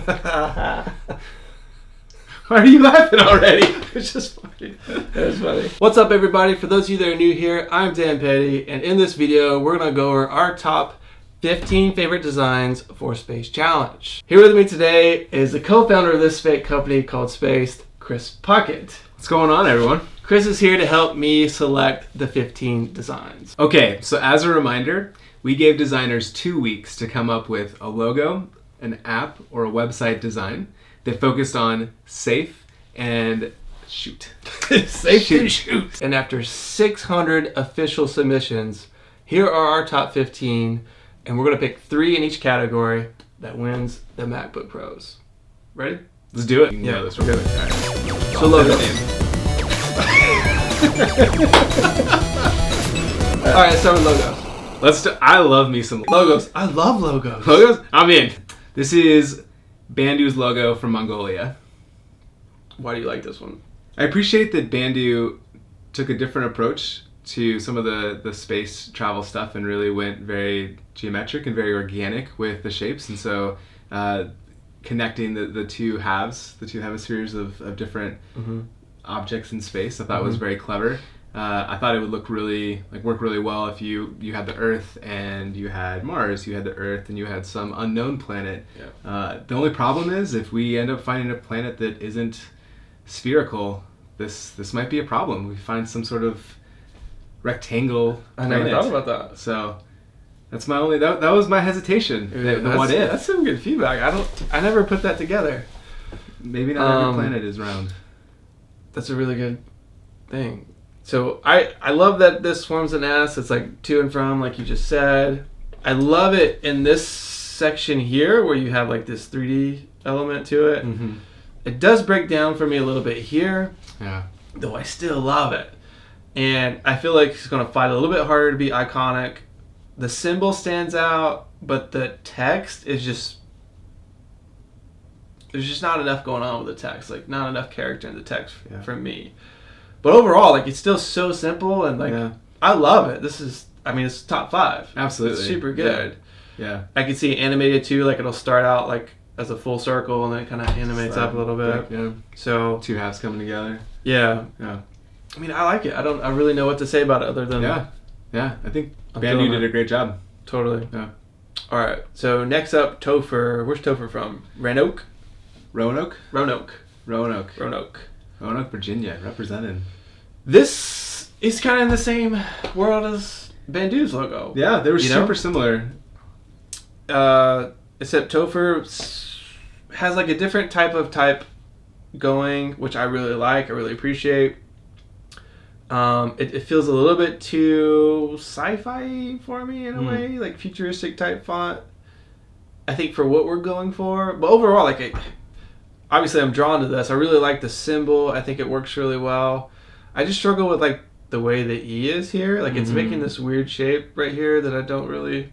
Why are you laughing already? It's just funny. It's funny. What's up, everybody? For those of you that are new here, I'm Dan Petty, and in this video, we're going to go over our top 15 favorite designs for Space Challenge. Here with me today is the co-founder of this fake company called Space, Chris Puckett. What's going on, everyone? Chris is here to help me select the 15 designs. Okay, so as a reminder, we gave designers 2 weeks to come up with a logo, an app, or a website design that focused on safe and shoot. Safe and shoot. And after 600 official submissions, here are our top 15, and we're going to pick 3 in each category that wins the MacBook Pros. Ready? Let's do it. Yeah, let's do it. All right. So logo. All right, start with logos. I love me some Logos. I love logos. logos. I'm in. This is Bandu's logo from Mongolia. Why do you like this one? I appreciate that Bandu took a different approach to some of the space travel stuff and really went very geometric and very organic with the shapes. And so connecting the two halves, the two hemispheres of different objects in space, I thought was very clever. I thought it would work really well if you had the Earth and you had Mars, you had the Earth and you had some unknown planet. Yeah. The only problem is if we end up finding a planet that isn't spherical, this might be a problem. We find some sort of rectangle planet. I never thought about that. So that's my only that was my hesitation. What if? That's some good feedback. I never put that together. Maybe not every planet is round. That's a really good thing. So I love that this forms an S. It's like to and from, like you just said. I love it in this section here where you have like this 3D element to it. It does break down for me a little bit here. Yeah. Though I still love it. And I feel like it's going to fight a little bit harder to be iconic. The symbol stands out, but the text is just... There's just not enough going on with the text. Like, not enough character in the text for me. But overall, like, it's still so simple and, like, I love it. It's top 5. Absolutely. It's super good. Yeah. I can see it animated, too. Like, it'll start out, like, as a full circle and then it kind of animates up a little bit. Yeah. So... 2 halves coming together. Yeah. Yeah. I mean, I like it. I really know what to say about it other than... Yeah. I think Bandu did a great job. Totally. Yeah. All right. So next up, Topher. Where's Topher from? Roanoke, Virginia, represented. This is kind of in the same world as Bandu's logo. Yeah, they were super similar. Except Topher has like a different type going, which I really like. I really appreciate. It feels a little bit too sci-fi for me in a way, like futuristic type font. I think for what we're going for, but overall, like, obviously I'm drawn to this. I really like the symbol. I think it works really well. I just struggle with like the way the E is here. Like it's making this weird shape right here that I don't really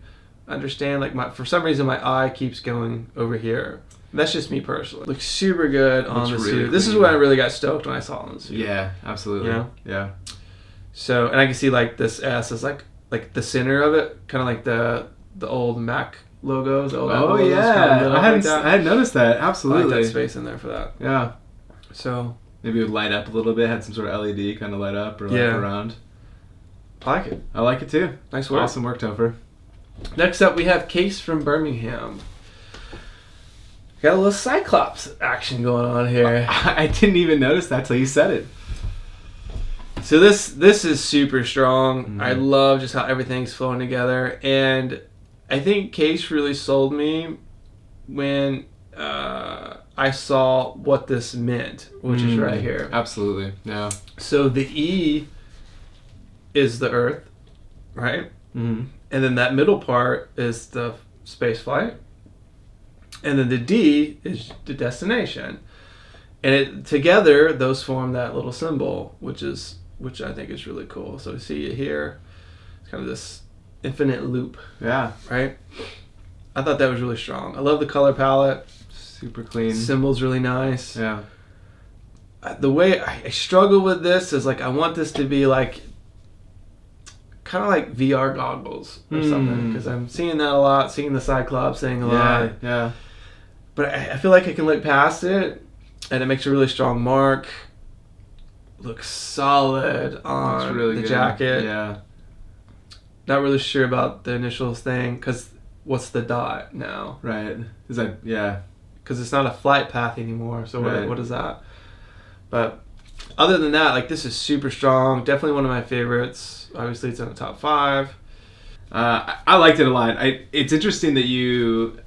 understand. Like for some reason my eye keeps going over here. That's just me personally. Looks super good on the suit. This is when I really got stoked when I saw it on the suit. Yeah, absolutely. You know? Yeah. So, and I can see like this S is like the center of it, kind of like the old Mac logos. Oh yeah, I hadn't noticed that. Absolutely. I like that space in there for that. Yeah. So maybe it would light up a little bit. Had some sort of LED kind of light up or light around. I like it. I like it too. Nice work. Awesome work, Topher. Next up, we have Case from Birmingham. Got a little Cyclops action going on here. I didn't even notice that till you said it. So this is super strong. I love just how everything's flowing together, and I think Case really sold me when I saw what this meant, which is right here. Absolutely, yeah. So the E is the Earth, right? And then that middle part is the space flight. And then the D is the destination. And together, those form that little symbol, which I think is really cool. So you see it here. It's kind of this infinite loop. Yeah. Right? I thought that was really strong. I love the color palette. Super clean. Symbol's really nice. Yeah. The way I struggle with this is like I want this to be like kind of like VR goggles or something, because I'm seeing that a lot, seeing the Cyclops thing a lot. Yeah. but I feel like I can look past it, and it makes a really strong mark. Looks solid on really the good. jacket. Yeah. Not really sure about the initials thing, because what's the dot now? Right. Is that, yeah. Because it's not a flight path anymore, so Right. what is that? But other than that, like, this is super strong. Definitely one of my favorites. Obviously, it's in the top 5. I liked it a lot. It's interesting that you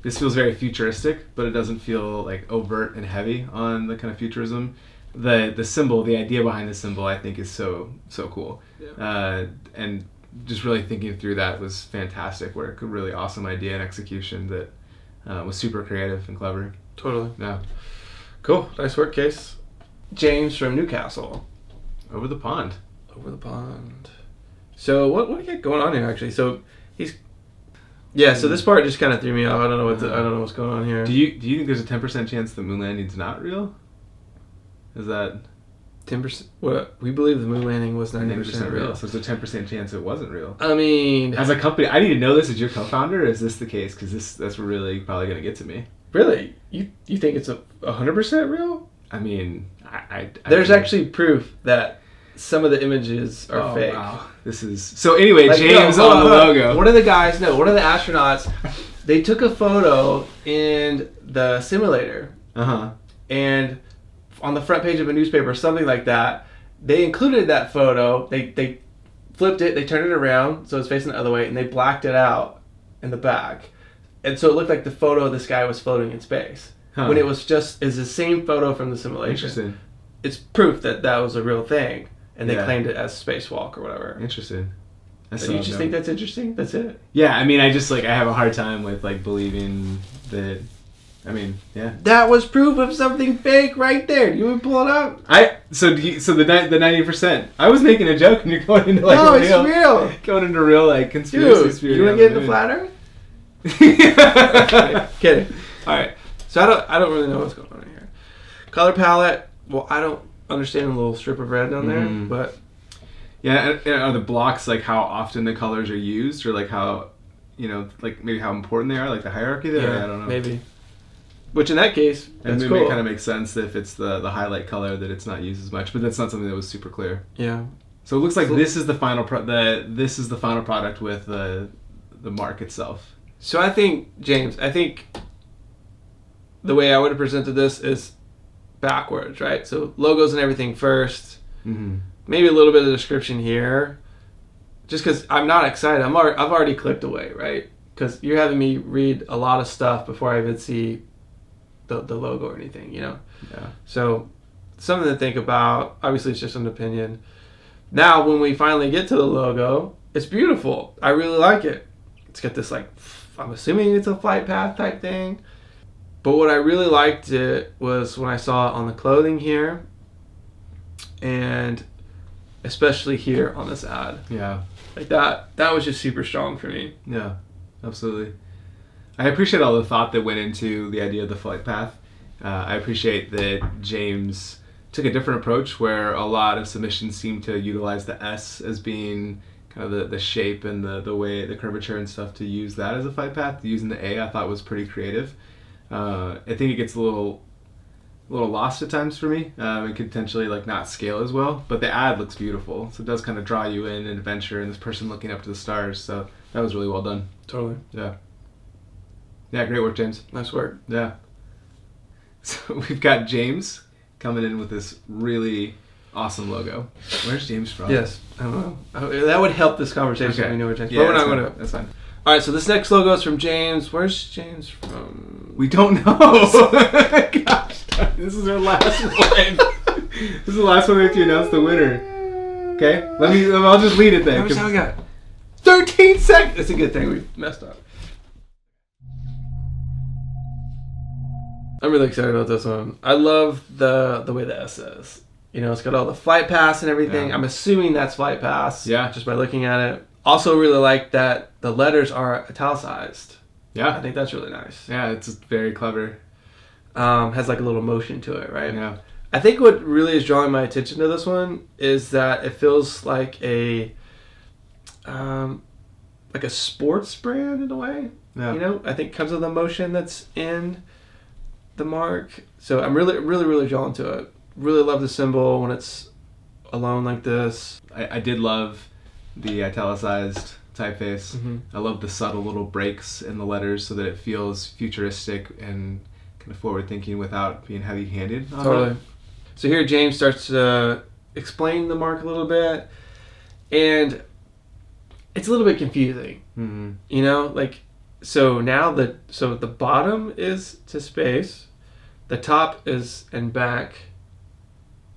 this feels very futuristic, but it doesn't feel like overt and heavy on the kind of futurism. The symbol, the idea behind the symbol, I think is so cool. Yeah. And just really thinking through that was fantastic work. A really awesome idea and execution that was super creative and clever. Totally. Yeah. Cool. Nice work, Case. James from Newcastle. Over the pond. Over the pond. So what do we get going on here, actually? So he's... Yeah, so this part just kind of threw me off. I don't know what's going on here. Do you think there's a 10% chance the moon landing's not real? Is that 10%? What, we believe the moon landing was 90% real. So there's a 10% chance it wasn't real. I mean, as a company, I need to know this as your co-founder. Or is this the case? Because that's really probably going to get to me. Really? You think it's 100% real? I mean, there's actually proof that some of the images are fake. Wow. This is so. Anyway, like, James on the logo. One of the astronauts, they took a photo in the simulator. And on the front page of a newspaper or something like that, they included that photo. They flipped it, they turned it around so it's facing the other way, and they blacked it out in the back. And so it looked like the photo of this guy was floating in space. When it was is the same photo from the simulation. Interesting. It's proof that was a real thing. And they claimed it as spacewalk or whatever. Interesting. So you just think that's interesting? That's it? Yeah, I mean, I have a hard time with believing that. I mean, yeah. That was proof of something fake right there. You would pull it up. So the 90%. I was making a joke, and you're going into no, it's real. Going into real conspiracy theory. You want to get into flat Earth? Kidding. All right. So I don't really know what's going on here. Color palette. Well, I don't understand the little strip of red down there, but yeah. And are the blocks how often the colors are used, or how maybe how important they are, the hierarchy there? Yeah, I don't know. Maybe. Which in that case, that's maybe cool. It kind of makes sense if it's the highlight color that it's not used as much, but that's not something that was super clear. Yeah. So it looks like this is the final this is the final product with the mark itself. So I think, James, the way I would have presented this is backwards, right? So logos and everything first. Mm-hmm. Maybe a little bit of description here. Just because I'm not excited. I've already clicked away, right? Because you're having me read a lot of stuff before I even see the logo or anything, Yeah. So something to think about. Obviously, it's just an opinion. Now, when we finally get to the logo, it's beautiful. I really like it. It's got this I'm assuming it's a flight path type thing. But what I really liked it was when I saw it on the clothing here, and especially here on this ad. Yeah. That was just super strong for me. Yeah, absolutely. I appreciate all the thought that went into the idea of the flight path. I appreciate that James took a different approach where a lot of submissions seem to utilize the S as being kind of the shape and the way, the curvature and stuff, to use that as a flight path. Using the A I thought was pretty creative. I think it gets a little lost at times for me. It could potentially not scale as well, but the ad looks beautiful, so it does kind of draw you in an adventure and this person looking up to the stars. So that was really well done. Totally. Yeah, great work, James. Nice work. Yeah. So we've got James coming in with this really awesome logo. Where's James from? Yes, I don't know. That would help this conversation if we knew where James. Yeah, but we're not going to. That's fine. All right, so this next logo is from James. Where's James from? We don't know. Gosh, this is our last one. This is the last one we have to announce the winner. Okay, I'll just lead it then. How much time we got? 13 seconds. It's a good thing we messed up. I'm really excited about this one. I love the way the S is. It's got all the flight pass and everything. Yeah. I'm assuming that's flight pass. Yeah. Just by looking at it. Also really like that the letters are italicized. Yeah. I think that's really nice. Yeah, it's very clever. Has a little motion to it, right? Yeah. I think what really is drawing my attention to this one is that it feels like a sports brand in a way. Yeah. I think because of the motion that's in the mark. So I'm really, really, really drawn to it. Really love the symbol when it's alone like this. I did love the italicized typeface. Mm-hmm. I love the subtle little breaks in the letters so that it feels futuristic and kind of forward thinking without being heavy handed. Totally. So here James starts to explain the mark a little bit, and it's a little bit confusing. Mm-hmm. So now the bottom is to space, the top is and back,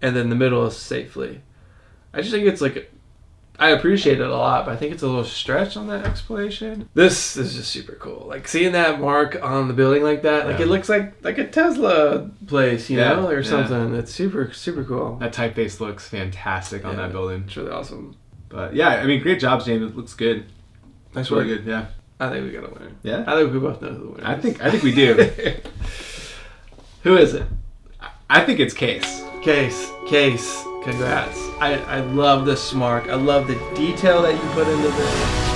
and then the middle is safely. I just think it's I appreciate it a lot, but I think it's a little stretch on that explanation. This is just super cool. Seeing that mark on the building like that, it looks like a Tesla place, you know, or something. It's super, super cool. That typeface looks fantastic on that building. It's really awesome. But great job, James. It looks good. Nice work. Really good, yeah. I think we got a winner. Yeah? I think we both know who the winner is. I think we do. Who is it? I think it's Case. Case. Congrats. I love this mark. I love the detail that you put into this.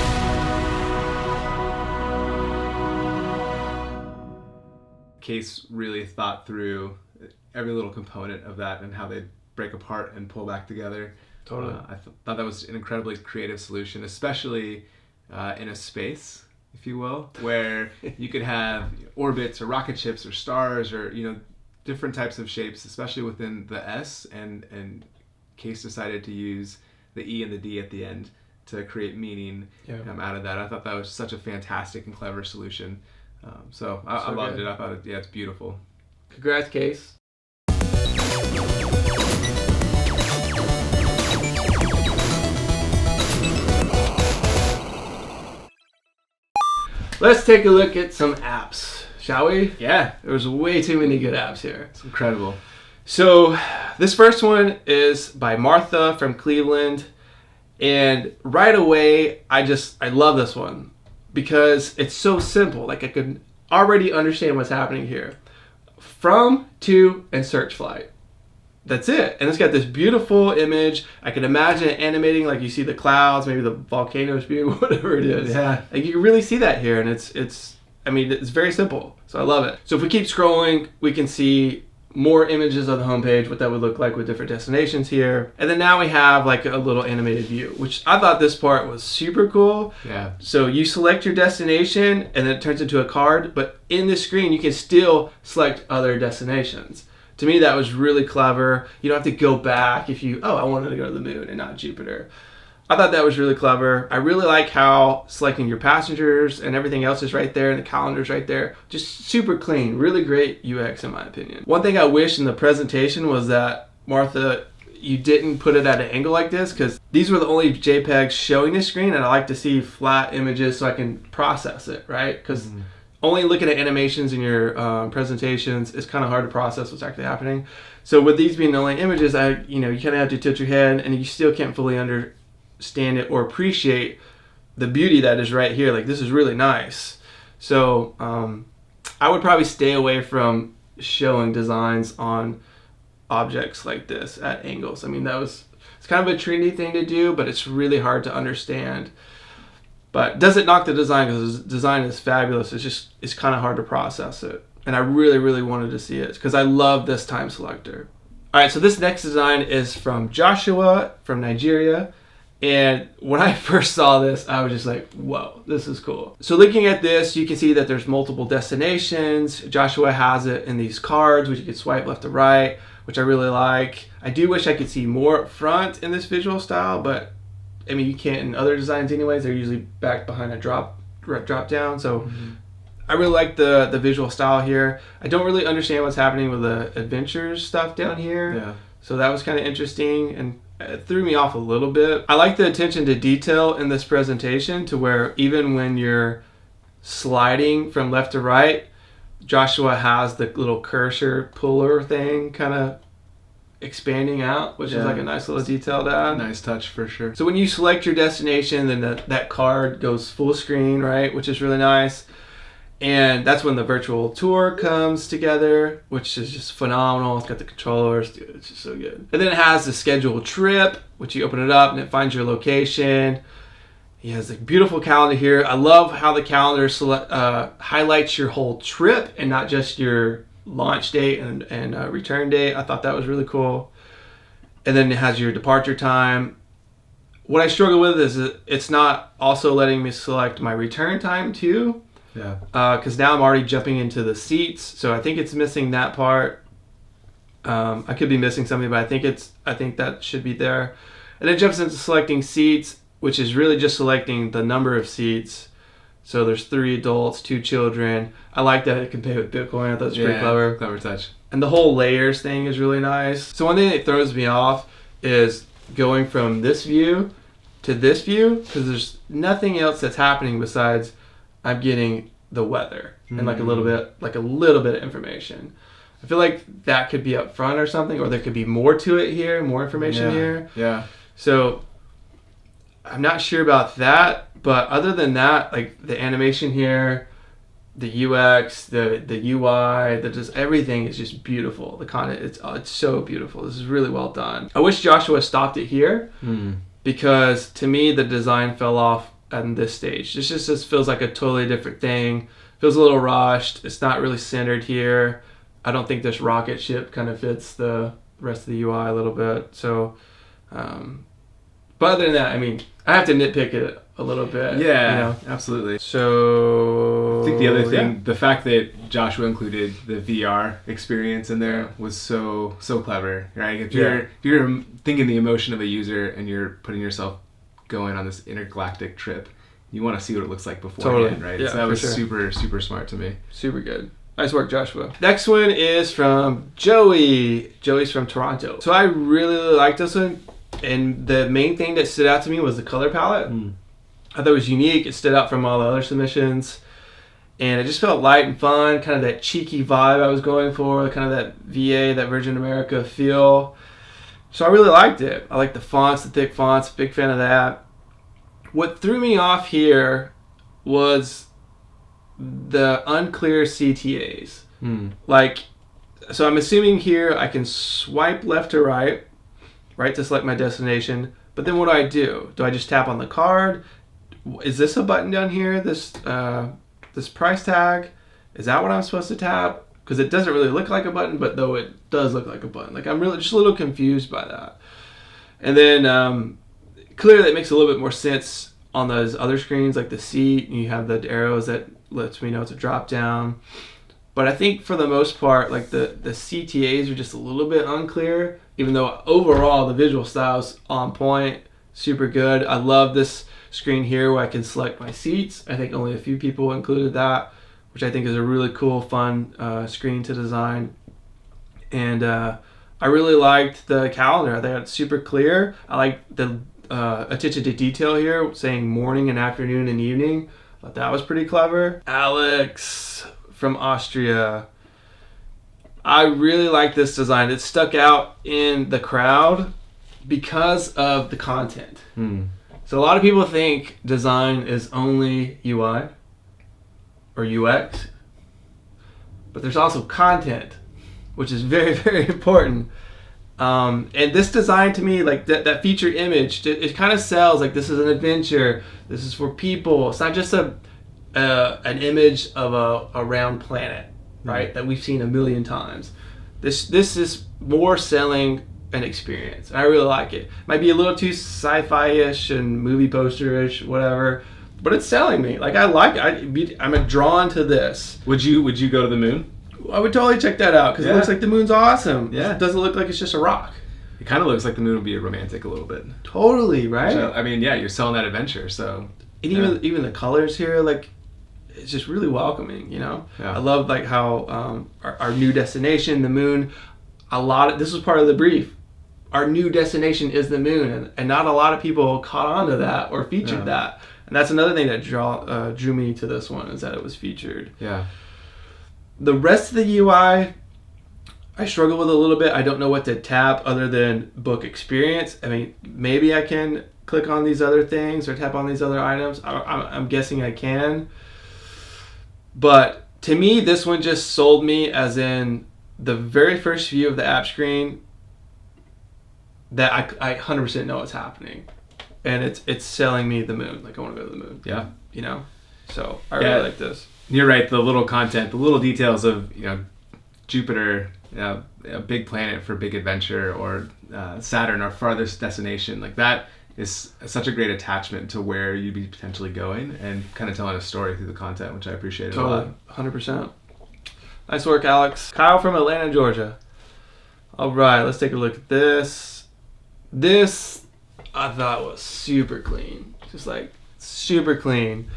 Case really thought through every little component of that and how they break apart and pull back together. Totally. I thought that was an incredibly creative solution, especially in a space, if you will, where you could have orbits or rocket ships or stars or different types of shapes, especially within the S, and Case decided to use the E and the D at the end to create meaning out of that. I thought that was such a fantastic and clever solution. So I loved it. I thought it's beautiful. Congrats, Case. Let's take a look at some apps, shall we? Yeah. There's way too many good apps here. It's incredible. So this first one is by Martha from Cleveland. And right away, I love this one because it's so simple. I could already understand what's happening here. From, to, and search flight. That's it. And it's got this beautiful image. I can imagine it animating you see the clouds, maybe the volcanoes being whatever it is. Yeah. You can really see that here, and it's very simple. So I love it. So if we keep scrolling, we can see more images of the homepage, what that would look like with different destinations here. And then now we have a little animated view, which I thought this part was super cool. Yeah. So you select your destination and then it turns into a card, but in this screen you can still select other destinations. To me, that was really clever. You don't have to go back if I wanted to go to the moon and not Jupiter. I thought that was really clever. I really like how selecting your passengers and everything else is right there and the calendar's right there. Just super clean. Really great UX in my opinion. One thing I wish in the presentation was that, Martha, you didn't put it at an angle like this because these were the only JPEGs showing the screen, and I like to see flat images so I can process it, right? Because only looking at animations in your presentations is kind of hard to process what's actually happening. So with these being the only images, you kind of have to tilt your head and you still can't fully understand it or appreciate the beauty that is right here. This is really nice. So I would probably stay away from showing designs on objects like this at angles. It's kind of a trendy thing to do, but it's really hard to understand. But doesn't knock the design because the design is fabulous. It's kind of hard to process it. And I really, really wanted to see it because I love this time selector. All right, so this next design is from Joshua from Nigeria. And when I first saw this, I was just like, whoa, this is cool. So looking at this, you can see that there's multiple destinations. Joshua has it in these cards, which you can swipe left to right, which I really like. I do wish I could see more up front in this visual style, but you can't in other designs anyways. They're usually back behind a drop down. So I really like the visual style here. I don't really understand what's happening with the adventures stuff down here. Yeah. So that was kind of interesting and it threw me off a little bit. I like the attention to detail in this presentation to where even when you're sliding from left to right, Joshua has the little cursor puller thing kind of expanding out, which is a nice little detail to add. Nice touch for sure. So when you select your destination, then that card goes full screen, right? Which is really nice. And that's when the virtual tour comes together, which is just phenomenal. It's got the controllers, dude, it's just so good. And then it has the scheduled trip, which you open it up and it finds your location. He has a beautiful calendar here. I love how the calendar highlights your whole trip and not just your launch date and return date. I thought that was really cool. And then it has your departure time. What I struggle with is it's not also letting me select my return time too. Yeah. Because now I'm already jumping into the seats, so I think it's missing that part. I could be missing something, but I think that should be there. And it jumps into selecting seats, which is really just selecting the number of seats. So there's 3 adults, 2 children. I like that it can pay with Bitcoin. I thought it was pretty clever. Clever touch. And the whole layers thing is really nice. So one thing that throws me off is going from this view to this view, because there's nothing else that's happening besides I'm getting the weather and like a little bit of information. I feel like that could be up front or something, or there could be more to it here, more information here. Yeah. So I'm not sure about that, but other than that, like the animation here, the UX, the UI, just everything is just beautiful. The content, it's so beautiful. This is really well done. I wish Joshua stopped it here because to me the design fell off at this stage. This just feels like a totally different thing. Feels a little rushed. It's not really centered here. I don't think this rocket ship kind of fits the rest of the UI a little bit. So, but other than that, I mean, I have to nitpick it a little bit. Yeah, you know? absolutely. So I think the other thing, the fact that Joshua included the VR experience in there was so clever, right? If you're thinking the emotion of a user and you're putting yourself going on this intergalactic trip, you want to see what it looks like beforehand, right? Yeah, so that was sure. super smart to me. Super good. Nice work, Joshua. Next one is from Joey. Joey's from Toronto. So I really liked this one. And the main thing that stood out to me was the color palette. I thought it was unique. It stood out from all the other submissions. And it just felt light and fun, kind of that cheeky vibe I was going for, kind of that VA, that Virgin America feel. So I really liked it. I like the fonts, the thick fonts, big fan of that. What threw me off here was the unclear CTAs. Like, so I'm assuming here I can swipe left to right to select my destination. But then what do? Do I just tap on the card? Is this a button down here? This price tag? Is that what I'm supposed to tap? Because it doesn't really look like a button, but though it does look like a button. Like I'm really just a little confused by that. And then clearly it makes a little bit more sense on those other screens, like the seat. You have the arrows that lets me know it's a drop down. But I think for the most part, like the CTAs are just a little bit unclear, even though overall the visual style's on point, super good. I love this screen here where I can select my seats. I think only a few people included that, which I think is a really cool, fun screen to design. And I really liked the calendar. I think it's super clear. I like the attention to detail here, saying morning and afternoon and evening. I thought that was pretty clever. Alex from Austria. I really like this design. It stuck out in the crowd because of the content. So a lot of people think design is only UI or UX, but there's also content, which is very, very important. And this design to me, like that feature image, it kind of sells like this is an adventure. This is for people. It's not just an image of a round planet, right? That we've seen a million times. This is more selling an experience. I really like it. Might be a little too sci-fi-ish and movie poster-ish, whatever, but it's selling me. Like I like it. I'm drawn to this. Would you go to the moon? I would totally check that out because it looks like the moon's awesome. Yeah. It doesn't look like it's just a rock. It kind of looks like the moon would be romantic a little bit. Totally, right? So, I mean, yeah, you're selling that adventure, so. And even the colors here, like, it's just really welcoming, you know? Yeah. I love, like, how our new destination, the moon, this was part of the brief. Our new destination is the moon, and not a lot of people caught on to that or featured that. And that's another thing that drew me to this one, is that it was featured. Yeah. The rest of the UI, I struggle with a little bit. I don't know what to tap other than book experience. I mean, maybe I can click on these other things or tap on these other items. I'm guessing I can. But to me, this one just sold me as in the very first view of the app screen that I 100% know what's happening. and it's selling me the moon. Like I want to go to the moon. Yeah. You know, so I really like this. You're right. The little content, the little details of Jupiter, a big planet for big adventure, or Saturn, our farthest destination, like that is such a great attachment to where you'd be potentially going, and kind of telling a story through the content, which I appreciated a lot. 100%. Nice work, Alex. Kyle from Atlanta, Georgia. All right, let's take a look at this. This I thought was super clean. Just like super clean.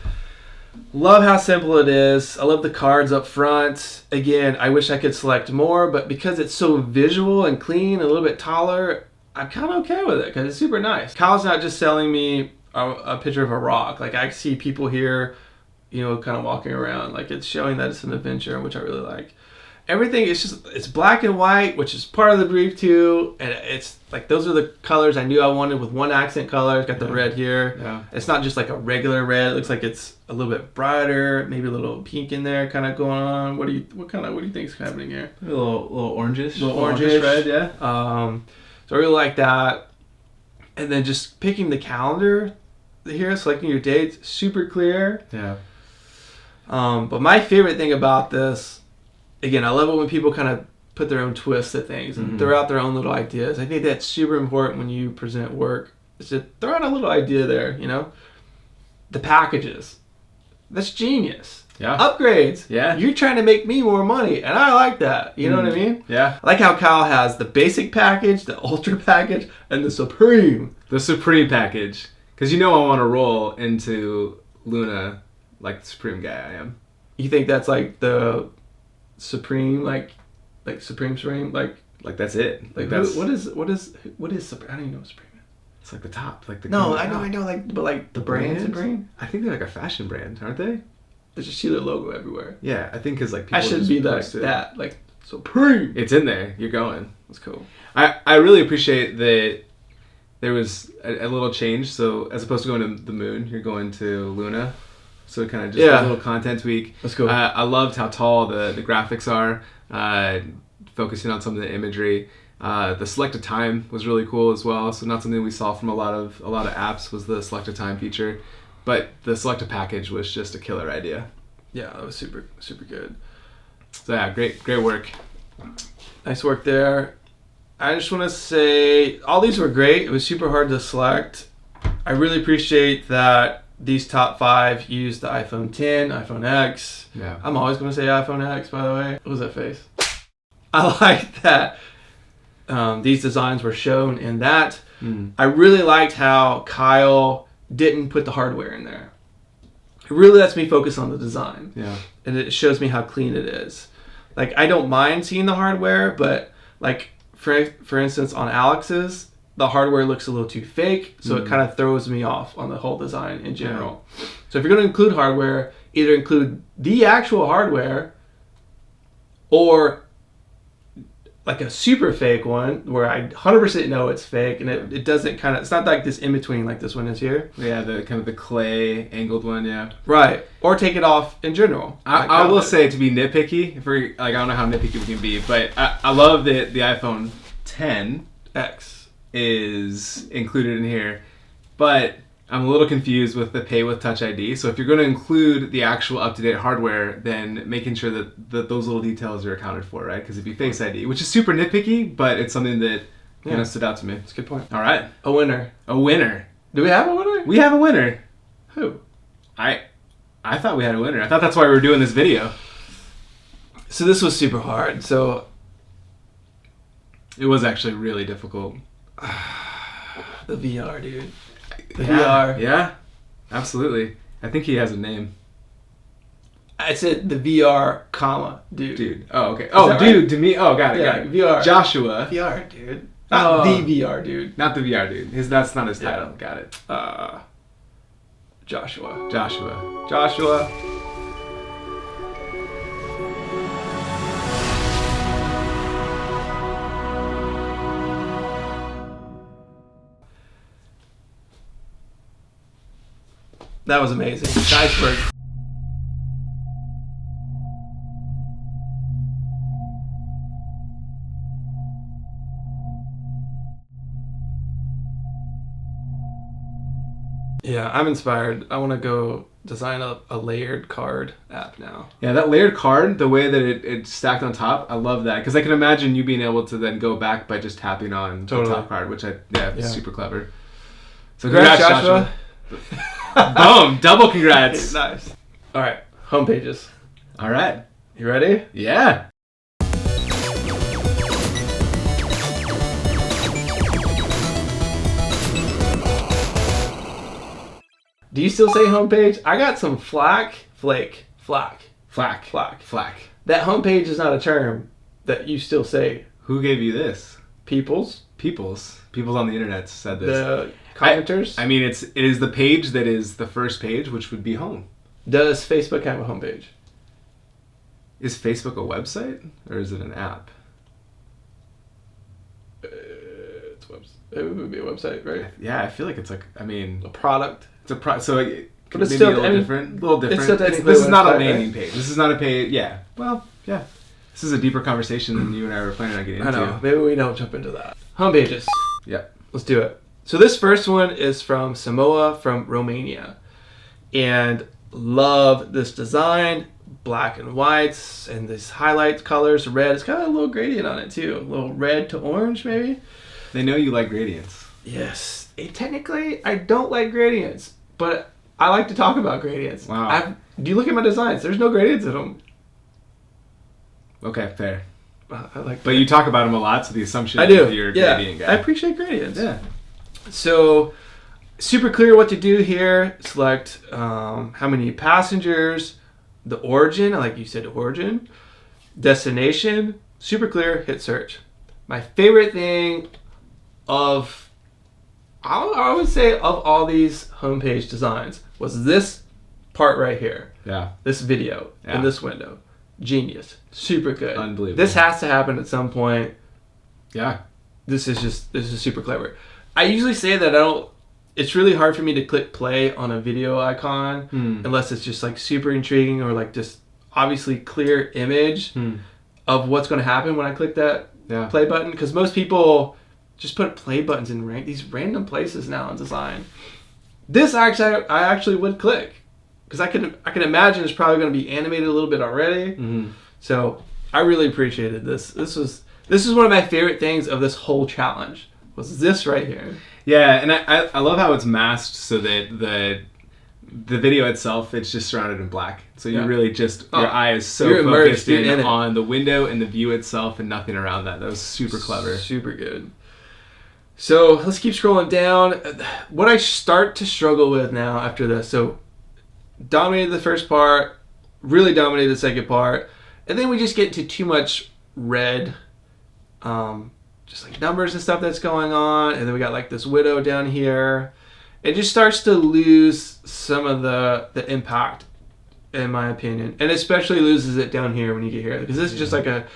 Love how simple it is. I love the cards up front. Again, I wish I could select more, but because it's so visual and clean, a little bit taller, I'm kind of okay with it because it's super nice. Kyle's not just selling me a picture of a rock. Like I see people here, kind of walking around. Like it's showing that it's an adventure, which I really like. Everything is it's black and white, which is part of the brief too. And it's like those are the colors I knew I wanted with one accent color. It's got the red here. Yeah. It's not just like a regular red. It looks like it's a little bit brighter, maybe a little pink in there, kind of going on. What do you think is happening here? A little orangish, orangish red, yeah. So I really like that. And then just picking the calendar here, selecting your dates, super clear. Yeah. But my favorite thing about this, again, I love it when people kind of put their own twists at things and throw out their own little ideas. I think that's super important when you present work. Is to throw out a little idea there, The packages. That's genius. Yeah. Upgrades. Yeah. You're trying to make me more money, and I like that. You know what I mean? Yeah. I like how Kyle has the basic package, the ultra package, and the supreme. The supreme package. Because I want to roll into Luna like the supreme guy I am. You think that's like the supreme, like supreme, like that's it. Like that's what is supreme? I don't even know what supreme is. It's like the top, like the. No, I know, like the brand Supreme. I think they're like a fashion brand, aren't they? I just see their logo everywhere. Yeah, I think because like people I should be that like supreme. It's in there. You're going. That's cool. I really appreciate that there was a little change. So as opposed to going to the moon, you're going to Luna. So kind of just a little content tweak. That's cool. I loved how tall the graphics are. Focusing on some of the imagery. The select a time was really cool as well. So not something we saw from a lot of apps was the select a time feature, but the select a package was just a killer idea. Yeah, that was super super good. So yeah, great work. Nice work there. I just want to say all these were great. It was super hard to select. I really appreciate that these top 5 used the iPhone 10, iPhone X. Yeah. I'm always going to say iPhone X, by the way. What was that face? I like that these designs were shown in that. I really liked how Kyle didn't put the hardware in there. It really lets me focus on the design. Yeah. And it shows me how clean it is. Like, I don't mind seeing the hardware, but like for instance on Alex's, the hardware looks a little too fake, so it kind of throws me off on the whole design in general. Yeah. So if you're going to include hardware, either include the actual hardware or like a super fake one where I 100% know it's fake, and it doesn't kind of, it's not like this in between like this one is here. Yeah, the kind of the clay angled one, yeah. Right. Or take it off in general. I will say, to be nitpicky, if we're like, I don't know how nitpicky we can be, but I love that the iPhone X is included in here, but I'm a little confused with the pay with Touch ID. So if you're going to include the actual up-to-date hardware, then making sure that those little details are accounted for, right? Because it'd be Face ID, which is super nitpicky, but it's something that kind of stood out to me. That's a good point. All right. A winner. A winner. Do we have a winner? We have a winner. Who? I thought we had a winner. I thought that's why we were doing this video. So this was super hard. So it was actually really difficult. The VR, dude. The VR. VR. Yeah, absolutely. I think he has a name. I said the VR, comma, dude. Dude. Oh, okay. Oh, dude, right? To me. Oh, got it. Yeah, got it. VR. Joshua. VR, dude. Not the VR, dude. Not the VR, dude. That's not his title. Yeah. Got it. Joshua. That was amazing. Nice work. Yeah, I'm inspired. I want to go design a layered card app now. Yeah, that layered card, the way that it's stacked on top, I love that. Because I can imagine you being able to then go back by just tapping on the top card, which is super clever. So congrats, Joshua. Boom, double congrats. Nice. All right, home pages. All right. You ready? Yeah. Do you still say homepage? I got some flack. That homepage is not a term that you still say. Who gave you this? Peoples on the internet said this. The commenters. I mean, it is the page that is the first page, which would be home. Does Facebook have a homepage? Is Facebook a website or is it an app? It's a website. It would be a website, right? Yeah, I feel like it's like, I mean, a product. It's a so it but it's still a little different. This is not a landing page. This is not a page. Yeah. Well, yeah. This is a deeper conversation than you and I were planning on getting into. I know. Maybe we don't jump into that. Home pages. Yeah. Let's do it. So this first one is from Samoa from Romania. And love this design. Black and whites and this highlights colors. Red. It's got a little gradient on it too. A little red to orange maybe. They know you like gradients. Yes. Technically, I don't like gradients, but I like to talk about gradients. Wow. Do you look at my designs? There's no gradients in them. Okay, fair. I like. But you talk about them a lot, so the assumption I do. Is you're a gradient guy. I appreciate gradients. Yeah. So, super clear what to do here. Select how many passengers, the origin, like you said, origin, destination. Super clear. Hit search. My favorite thing of I would say of all these homepage designs was this part right here. Yeah. This video in this window. Genius. Super good. Unbelievable. This has to happen at some point. Yeah. This is super clever. I usually say that it's really hard for me to click play on a video icon unless it's just like super intriguing or like just obviously clear image of what's going to happen when I click that play button. Because most people just put play buttons in these random places now in design. This I actually would click because I can imagine it's probably going to be animated a little bit already. Mm-hmm. So I really appreciated this. This is one of my favorite things of this whole challenge was this right here. Yeah, and I love how it's masked so that the video itself, it's just surrounded in black. So you really just, your eye is so focused in on the window and the view itself and nothing around that. That was super clever. Super good. So let's keep scrolling down. What I start to struggle with now after this, so dominated the first part, really dominated the second part, and then we just get into too much red, just like numbers and stuff that's going on, and then we got like this widow down here. It just starts to lose some of the impact, in my opinion, and especially loses it down here when you get here, because this is just like a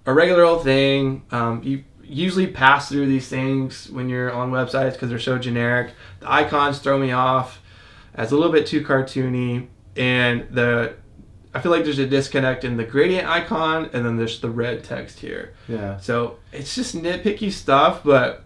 regular old thing. You usually pass through these things when you're on websites because they're so generic. The icons throw me off as a little bit too cartoony, and I feel like there's a disconnect in the gradient icon and then there's the red text here. Yeah. So it's just nitpicky stuff, but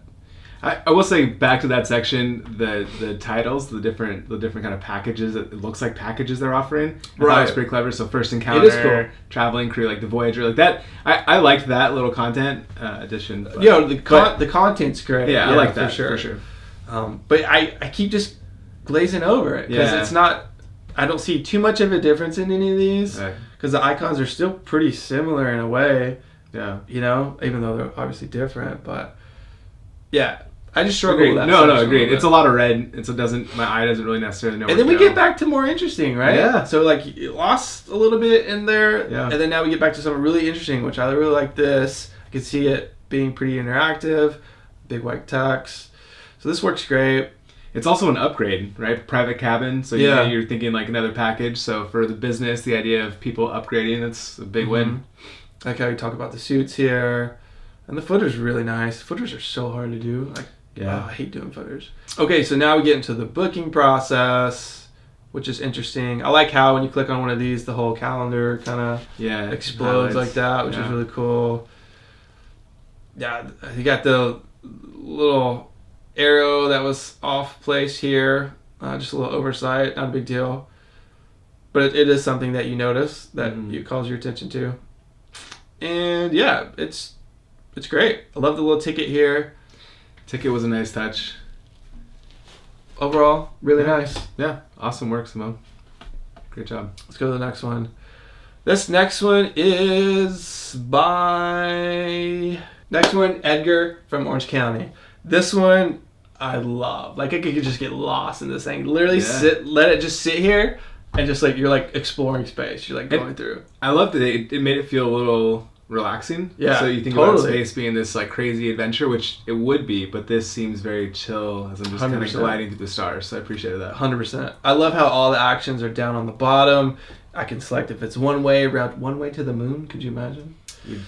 I will say back to that section, the titles, the different kind of packages. It looks like packages they're offering. I thought it was pretty clever. So first encounter, it is cool. Traveling crew, like the Voyager, like that. I liked that little content addition. But, the content's great. Yeah, I like that for sure. But I keep just glazing over it because it's not. I don't see too much of a difference in any of these because the icons are still pretty similar in a way. Yeah. Even though they're obviously different, but yeah. I just struggle with that. No, agreed. It's a lot of red. My eye doesn't really necessarily know. And then we get back to more interesting, right? Yeah. So like it lost a little bit in there, yeah. And then now we get back to something really interesting, which I really like. This I can see it being pretty interactive, big white text. So this works great. It's also an upgrade, right? Private cabin. So you're thinking like another package. So for the business, the idea of people upgrading, it's a big win. I like how we talk about the suits here, and the footer's really nice. Footers are so hard to do. I hate doing footers. Okay, so now we get into the booking process, which is interesting. I like how when you click on one of these, the whole calendar kind of explodes like that, which is really cool. Yeah, you got the little arrow that was off place here. Just a little oversight, not a big deal. But it is something that you notice, that it calls your attention to. And yeah, it's great. I love the little ticket here. Ticket was a nice touch. Overall, really nice. Yeah, awesome work, Simone. Great job. Let's go to the next one. This next one is by... Next one, Edgar from Orange County. This one, I love. Like, I could just get lost in this thing. Literally let it just sit here, and just like, you're like exploring space. You're like going through. I loved it. It made it feel a little relaxing. Yeah, so you think about space being this like crazy adventure, which it would be, but this seems very chill as I'm just kind of gliding through the stars. So I appreciated that. 100%. I love how all the actions are down on the bottom. I can select if it's one way to the moon. Could you imagine?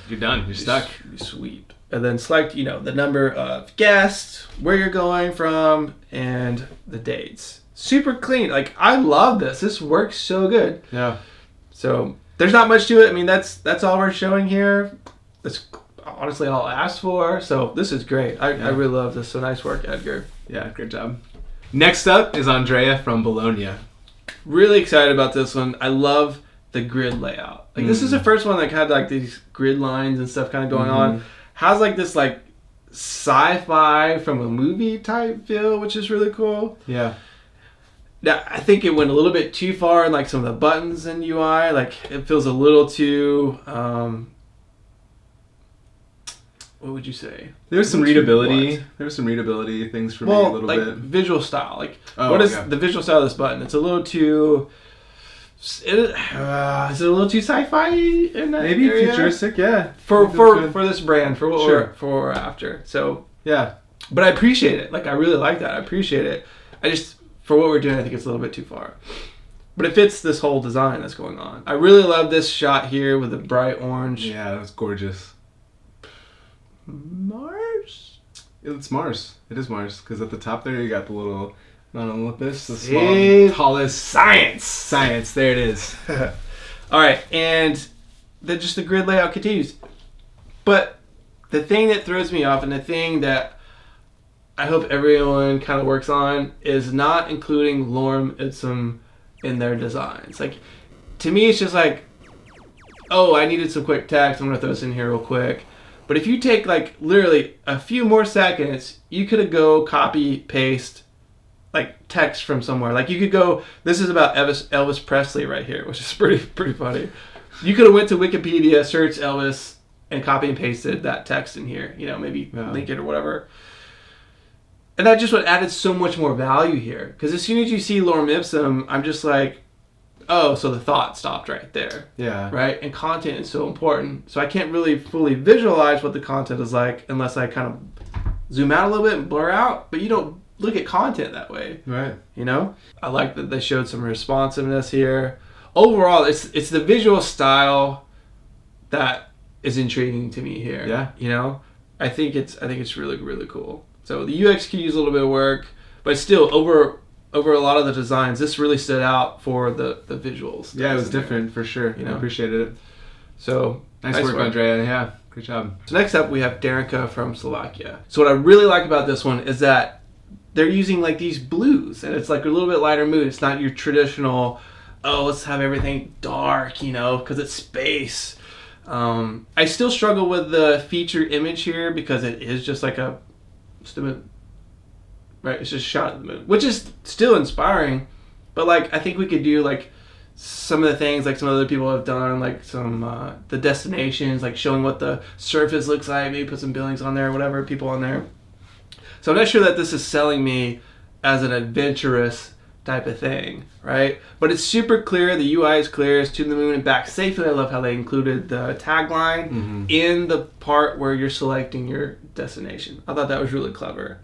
You're done. You're stuck. Sweet. And then select, the number of guests, where you're going from, and the dates. Super clean. Like, I love this. This works so good. Yeah. So there's not much to it. I mean, that's all we're showing here. That's honestly all I asked for. So this is great. I really love this. So nice work, Edgar. Yeah, great job. Next up is Andrea from Bologna. Really excited about this one. I love the grid layout. Like, this is the first one that had like these grid lines and stuff kind of going on. Has like this like sci-fi from a movie type feel, which is really cool. Yeah. Now, I think it went a little bit too far in like some of the buttons in UI. Like, it feels a little too what would you say? There's some readability. There was some readability things for me a little bit. Visual style. Like, what is the visual style of this button? It's a little too... Is it a little too sci-fi in that Maybe area? futuristic, yeah. For this brand, for what we're after. So, yeah. But I appreciate it. Like, I really like that. I appreciate it. I just, for what we're doing, I think it's a little bit too far. But it fits this whole design that's going on. I really love this shot here with the bright orange. Yeah, that's gorgeous. Mars? It's Mars. It is Mars. Because at the top there, you got the little non-Olympus, the small, tallest... Science. There it is. All right. And the grid layout continues. But the thing that throws me off, and the thing that I hope everyone kind of works on, is not including lorem ipsum in their designs. Like, to me, it's just like, oh, I needed some quick text. I'm going to throw this in here real quick. But if you take, like, literally a few more seconds, you could go copy, paste, like, text from somewhere. Like, you could go, this is about Elvis Presley right here, which is pretty funny. You could have went to Wikipedia, searched Elvis, and copy and pasted that text in here. Maybe link it or whatever. And that just would added so much more value here. Because as soon as you see lorem ipsum, I'm just like, oh, so the thought stopped right there. Yeah. Right? And content is so important. So I can't really fully visualize what the content is like unless I kind of zoom out a little bit and blur out. But you don't look at content that way. Right. I like that they showed some responsiveness here. Overall, it's the visual style that is intriguing to me here. Yeah. I think it's really, really cool. So the UX could use a little bit of work, but still over a lot of the designs, this really stood out for the visuals. Yeah, it was different for sure. I appreciated it. So nice work, Andrea. Yeah, good job. So next up, we have Darinka from Slovakia. So what I really like about this one is that they're using like these blues, and it's like a little bit lighter mood. It's not your traditional, oh, let's have everything dark, because it's space. I still struggle with the feature image here because it is just like right, it's just shot at the moon, which is still inspiring, but like I think we could do like some of the things like some other people have done, like some the destinations, like showing what the surface looks like, maybe put some buildings on there, whatever, people on there. So I'm not sure that this is selling me as an adventurous type of thing, right? But it's super clear. The UI is clear. It's to the moon and back safely. I love how they included the tagline in the part where you're selecting your destination. I thought that was really clever.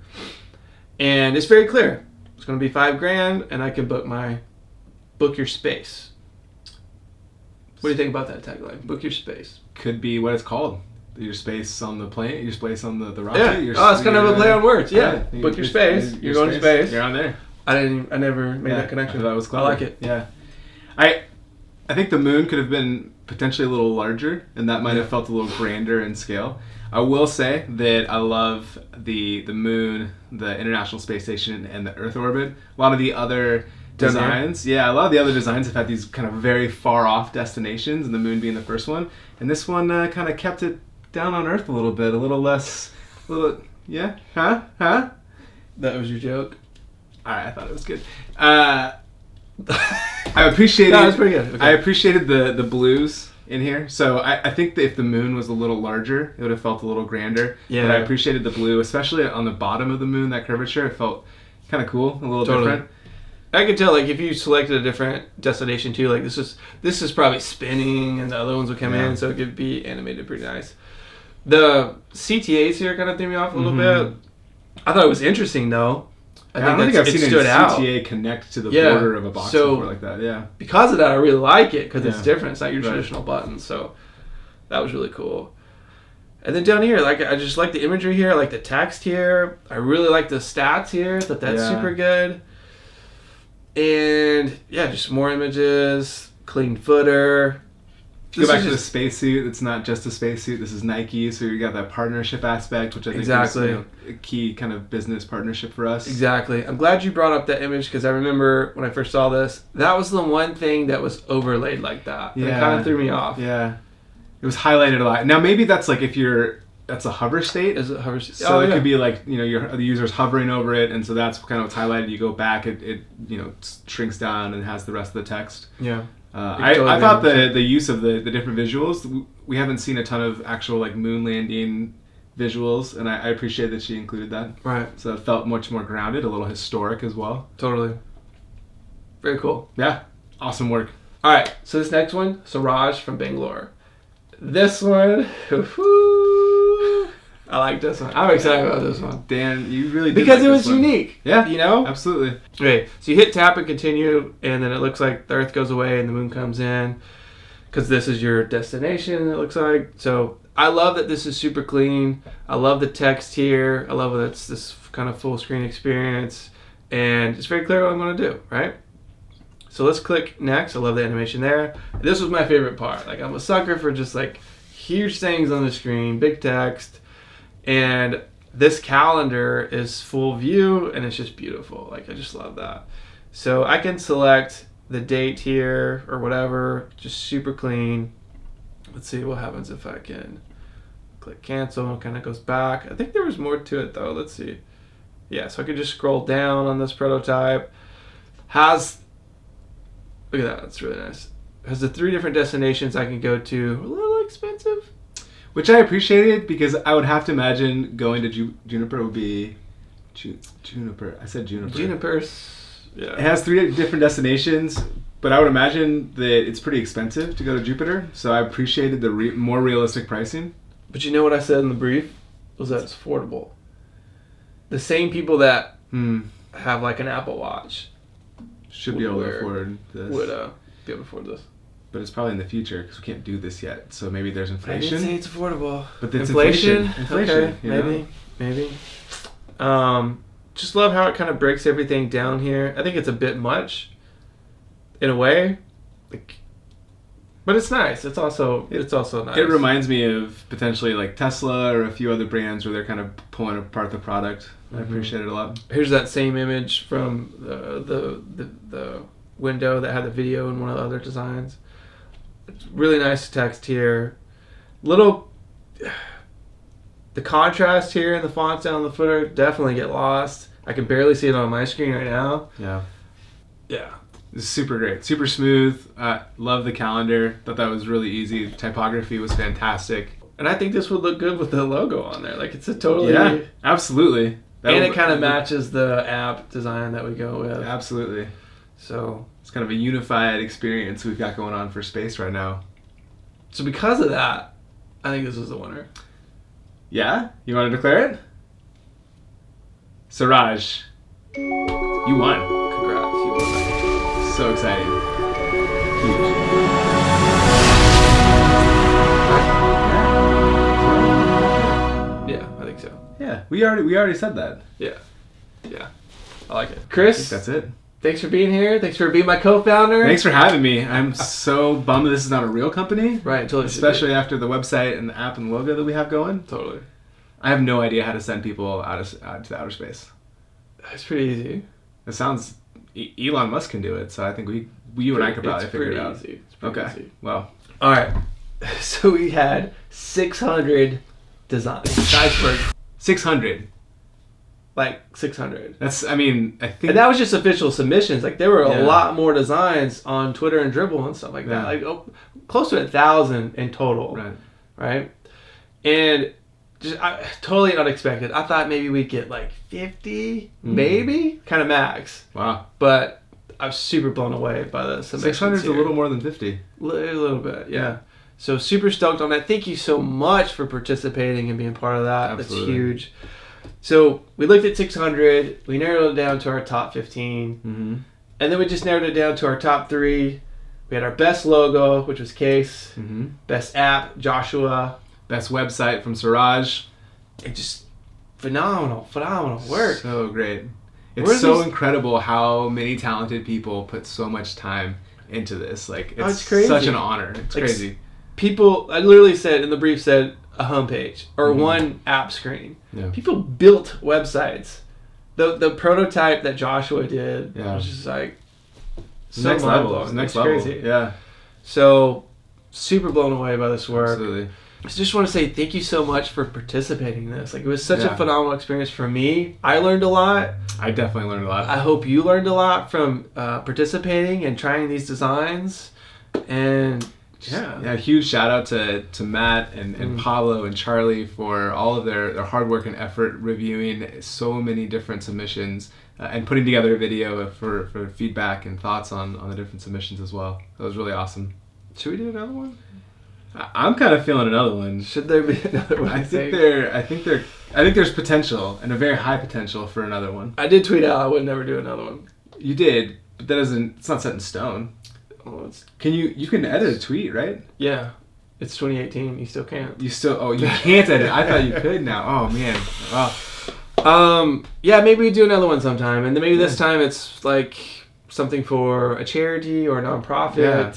And it's very clear. It's going to be $5,000 and I can book your space. What do you think about that tagline? Book your space. Could be what it's called. Your space on the plane, your space on the rocket. Yeah. It's kind of a play on words. Yeah. Book your space. You're going to space. You're on there. I never made that connection. That was clever. I like it. Yeah. I think the moon could have been potentially a little larger, and that might have felt a little grander in scale. I will say that I love the moon, the International Space Station, and the Earth orbit. A lot of the other designs, a lot of the other designs have had these kind of very far off destinations, and the moon being the first one. And this one kind of kept it down on Earth a little bit, a little less, yeah, huh? That was your joke? Alright, I thought it was good. I appreciated. No, it's pretty good. Okay. I appreciated the blues in here. So I think that if the moon was a little larger, it would have felt a little grander. Yeah. But I appreciated the blue, especially on the bottom of the moon. That curvature, it felt kind of cool, a little different. I could tell, like, if you selected a different destination too, like this is probably spinning, and the other ones would come in, so it could be animated pretty nice. The CTAs here kind of threw me off a little bit. I thought it was interesting though. I don't think I've seen any CTA connect to the border of a box before like that. Yeah. Because of that, I really like it because it's different. It's not your traditional buttons, so that was really cool. And then down here, like, I just like the imagery here, I like the text here. I really like the stats here. I thought that's super good. And yeah, just more images, clean footer. Go back to the spacesuit. It's not just a spacesuit. This is Nike, so you got that partnership aspect, which I think is a key kind of business partnership for us. Exactly. I'm glad you brought up that image because I remember when I first saw this, that was the one thing that was overlaid like that. Yeah. It kind of threw me off. Yeah. It was highlighted a lot. Now maybe that's like that's a hover state. Is it hover state? So it could be like, the user's hovering over it, and so that's kind of what's highlighted. You go back, it shrinks down and has the rest of the text. Yeah. I thought the use of the different visuals, we haven't seen a ton of actual like moon landing visuals, and I appreciate that she included that. Right. So it felt much more grounded, a little historic as well. Totally. Very cool. Yeah. Awesome work. All right. So this next one, Siraj from Bangalore. This one, I like this one. I'm excited about this one. Dan, you really did because it was unique. Yeah. Absolutely. Okay, so you hit tap and continue, and then it looks like the Earth goes away and the moon comes in because this is your destination, it looks like. So I love that this is super clean. I love the text here. I love that it's this kind of full screen experience, and it's very clear what I'm going to do, right? So let's click next. I love the animation there. This was my favorite part. Like, I'm a sucker for just like huge things on the screen, big text. And this calendar is full view, and it's just beautiful. Like, I just love that. So I can select the date here or whatever, just super clean. Let's see what happens if I can click cancel. It kind of goes back. I think there was more to it though. Let's see. Yeah, so I could just scroll down on this prototype. Look at that, that's really nice. Has the 3 different destinations I can go to. A little expensive. Which I appreciated because I would have to imagine going to Juniper would be... Juniper. I said Juniper. Juniper's... Yeah. It has 3 different destinations, but I would imagine that it's pretty expensive to go to Jupiter, so I appreciated the more realistic pricing. But you know what I said in the brief? Was that it's affordable. The same people that have like an Apple Watch should be able to afford this. Would be able to afford this. But it's probably in the future because we can't do this yet. So maybe there's inflation. I didn't say it's affordable. But it's inflation. Okay, maybe. Just love how it kind of breaks everything down here. I think it's a bit much, in a way, but it's nice. It's also nice. It reminds me of potentially like Tesla or a few other brands where they're kind of pulling apart the product. I appreciate it a lot. Here's that same image from the window that had the video in one of the other designs. It's really nice text here. The contrast here and the fonts down the footer definitely get lost. I can barely see it on my screen right now. Yeah. Yeah. It's super great. Super smooth. Love the calendar. Thought that was really easy. Typography was fantastic. And I think this would look good with the logo on there. Like, it's a totally... Yeah, absolutely. And it kind of matches the app design that we go with. Absolutely. So... It's kind of a unified experience we've got going on for space right now. So because of that, I think this was the winner. Yeah? You want to declare it? Siraj, you won. Congrats, you won. So exciting. Huge. Yeah, I think so. Yeah, we already said that. Yeah. I like it. Chris, I think that's it. thanks for being here. Thanks for being my co-founder. Thanks for having me. I'm so bummed that this is not a real company. Right, totally. Especially after the website and the app and logo that we have going. Totally. I have no idea how to send people out to the outer space. It's pretty easy. It sounds... Elon Musk can do it, so I think you and I could probably figure it out. It's pretty easy. Well. All right. So we had 600 designs. Nice work. 600. Like 600. That's, I think... And that was just official submissions. Like, there were a lot more designs on Twitter and Dribble and stuff like that. Like, close to 1,000 in total. Right? And just totally unexpected. I thought maybe we'd get like 50, maybe? Kind of max. Wow. But I was super blown away by the submissions. 600 is a little more than 50. A little bit, yeah. So super stoked on that. Thank you so much for participating and being part of that. Absolutely. That's huge. So we looked at 600. We narrowed it down to our top 15. Mm-hmm. And then we just narrowed it down to our top 3. We had our best logo, which was Case. Mm-hmm. Best app, Joshua. Best website from Siraj. It just phenomenal work. So great. It's so incredible how many talented people put so much time into this. Like, it's crazy. Such an honor. It's crazy. People, I literally said in the brief, said a homepage or one app screen. Yeah. People built websites. The prototype that Joshua did was just like so next level. Next level. Crazy. Yeah. So super blown away by this work. Absolutely. I just want to say thank you so much for participating in this. Like, it was such a phenomenal experience for me. I learned a lot. I definitely learned a lot. I hope you learned a lot from participating and trying these designs. And huge shout out to Matt and Pablo and Charlie for all of their hard work and effort reviewing so many different submissions and putting together a video for feedback and thoughts on the different submissions as well. That was really awesome. Should we do another one? I'm kind of feeling another one. Should there be another one? I think there's potential, and a very high potential for another one. I did tweet out I would never do another one. You did, but it's not set in stone. Oh, You can edit a tweet, right? Yeah. It's 2018. You still can't. You can't edit. I thought you could now. Oh man. Wow. Yeah, maybe we do another one sometime, and then maybe this time it's like something for a charity or a nonprofit. Yeah.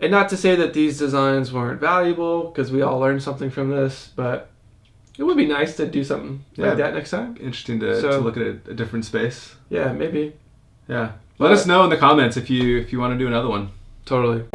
And not to say that these designs weren't valuable, because we all learned something from this, but it would be nice to do something like that next time. Interesting to look at a different space. Yeah, maybe. Yeah. Let us know in the comments if you want to do another one. Totally.